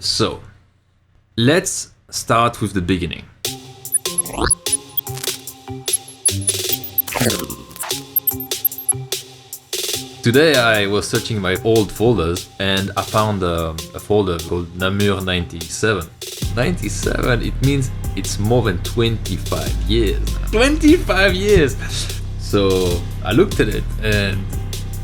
So, let's start with the beginning. Today I was searching my old folders and I found a folder called Namur 97. 97, it means it's more than 25 years. 25 years! So I looked at it and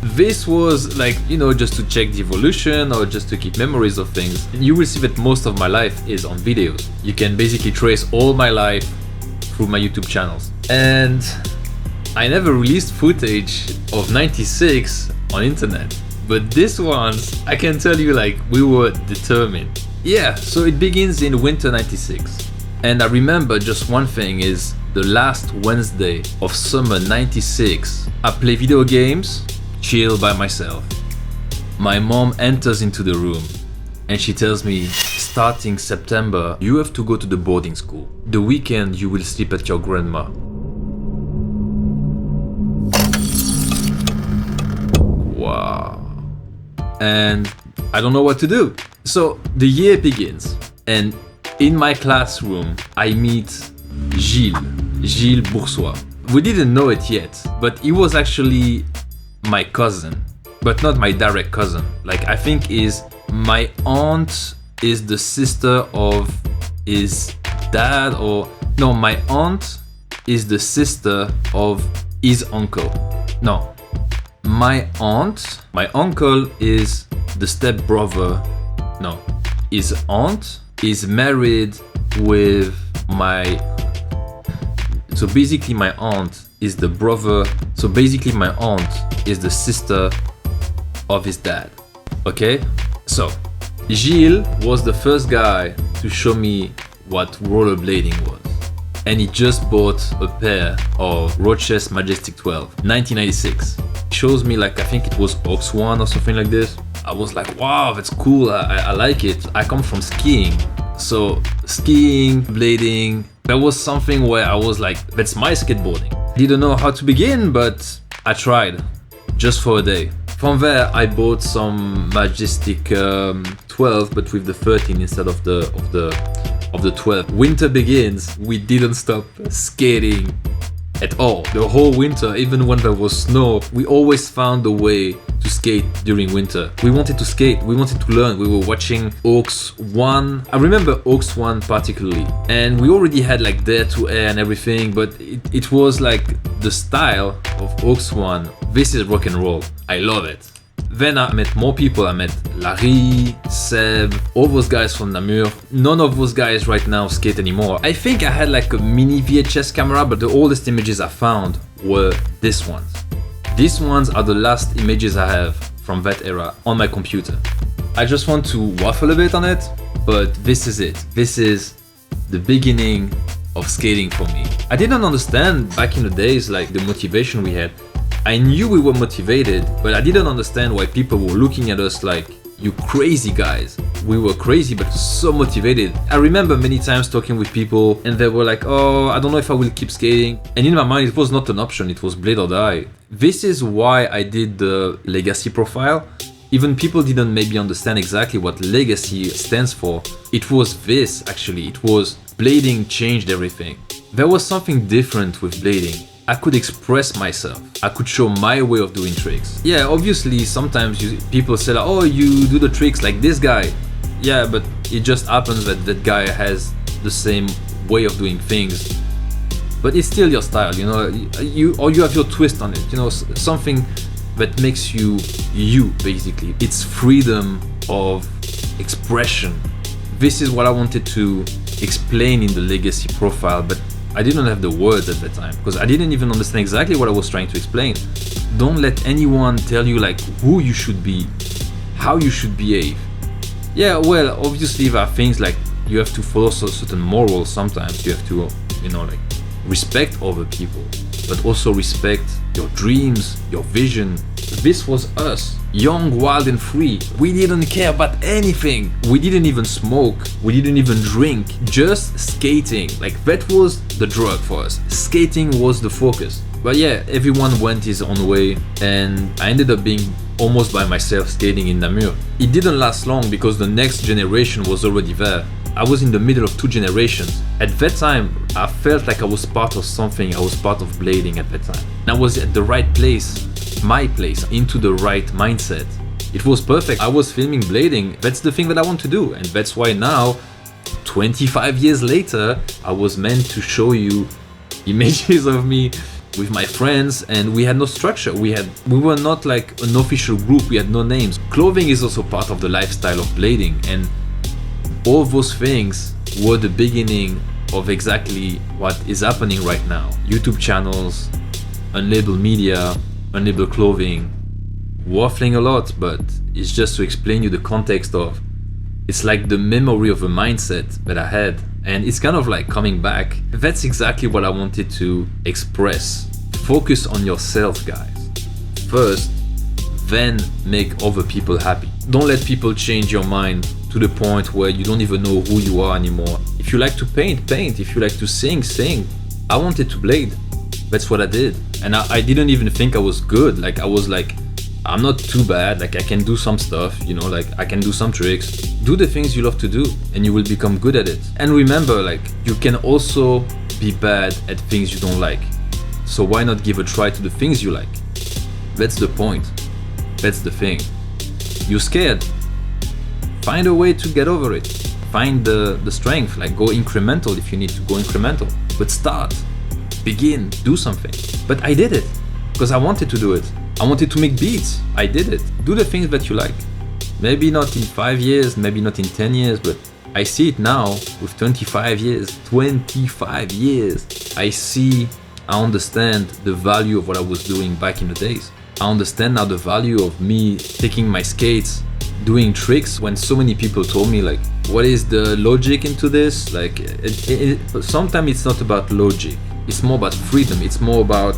this was like, just to check the evolution or just to keep memories of things. You will see that most of my life is on videos. You can basically trace all my life through my YouTube channels. And I never released footage of 96 on internet, but this ones, I can tell you, like, we were determined. Yeah, so it begins in winter 96. And I remember just one thing is the last Wednesday of summer 96, I play video games, chill by myself. My mom enters into the room and she tells me, starting September, you have to go to the boarding school. The weekend you will sleep at your grandma. Wow. And I don't know what to do. So the year begins and in my classroom I meet Gilles Boursois. We didn't know it yet, but he was actually my cousin, but not my direct cousin. Like, I think my aunt is the sister of his dad, or no, my aunt is the sister of his uncle. No, my uncle is the stepbrother. No, his aunt is married with so basically my aunt is the brother. So basically my aunt is the sister of his dad. Okay? So Gilles was the first guy to show me what rollerblading was. And he just bought a pair of Roches Majestic 12, 1996. He shows me, like, I think it was Ox 1 or something like this. I was like, wow, that's cool, I like it. I come from skiing. So skiing, blading, that was something where I was like, that's my skateboarding. Didn't know how to begin, but I tried, just for a day. From there, I bought some Majestic 12, but with the 13 instead of the 12. Winter begins, we didn't stop skating at all. The whole winter, even when there was snow, we always found a way to skate during winter. We wanted to skate, we wanted to learn. We were watching Ox 1. I remember Ox 1 particularly. And we already had like Dare to Air and everything, but it was like the style of Ox 1. This is rock and roll. I love it. Then I met more people. I met Larry, Seb, all those guys from Namur. None of those guys right now skate anymore. I think I had like a mini VHS camera, but the oldest images I found were these ones. These ones are the last images I have from that era on my computer. I just want to waffle a bit on it, but this is it. This is the beginning of skating for me. I didn't understand back in the days like the motivation we had. I knew we were motivated, but I didn't understand why people were looking at us like, you crazy guys. We were crazy, but so motivated. I remember many times talking with people and they were like, oh, I don't know if I will keep skating. And in my mind, it was not an option. It was blade or die. This is why I did the legacy profile. Even people didn't maybe understand exactly what legacy stands for. It was this, actually. It was blading changed everything. There was something different with blading. I could express myself. I could show my way of doing tricks. Yeah, obviously sometimes people say like, oh, you do the tricks like this guy. Yeah, but it just happens that that guy has the same way of doing things. But it's still your style, you have your twist on it, something that makes you basically. It's freedom of expression. This is what I wanted to explain in the legacy profile, but I didn't have the words at that time because I didn't even understand exactly what I was trying to explain. Don't let anyone tell you like who you should be, how you should behave. Yeah, well, obviously there are things like you have to follow certain morals sometimes. You have to, like respect other people, but also respect your dreams, your vision. This was us, young, wild and free. We didn't care about anything. We didn't even smoke. We didn't even drink. Just skating. Like that was the drug for us. Skating was the focus. But yeah, everyone went his own way and I ended up being almost by myself skating in Namur. It didn't last long because the next generation was already there. I was in the middle of two generations. At that time, I felt like I was part of something. I was part of blading at that time. And I was at the right place, my place, into the right mindset. It was perfect. I was filming blading. That's the thing that I want to do. And that's why now, 25 years later, I was meant to show you images of me with my friends, and we had no structure. We were not like an official group. We had no names. Clothing is also part of the lifestyle of blading, and all those things were the beginning of exactly what is happening right now. YouTube channels, unlabeled media, unlabeled clothing, waffling a lot, but it's just to explain you the context of, it's like the memory of a mindset that I had, and it's kind of like coming back. That's exactly what I wanted to express. Focus on yourself, guys. First, then make other people happy. Don't let people change your mind to the point where you don't even know who you are anymore. If you like to paint, paint. If you like to sing, sing. I wanted to blade. That's what I did. And I didn't even think I was good. Like, I was like, I'm not too bad. Like, I can do some stuff, you know, like I can do some tricks. Do the things you love to do and you will become good at it. And remember, like, you can also be bad at things you don't like. So why not give a try to the things you like? That's the point. That's the thing. You're scared. Find a way to get over it. Find the strength, like go incremental if you need to go incremental. But start, begin, do something. But I did it because I wanted to do it. I wanted to make beats. I did it. Do the things that you like. Maybe not in 5 years, maybe not in 10 years, but I see it now with 25 years. 25 years. I understand the value of what I was doing back in the days. I understand now the value of me taking my skates, doing tricks when so many people told me like, what is the logic into this? Like, sometimes it's not about logic. It's more about freedom. It's more about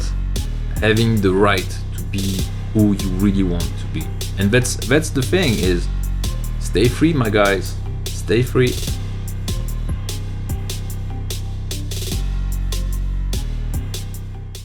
having the right to be who you really want to be. And that's the thing is, stay free, my guys. Stay free.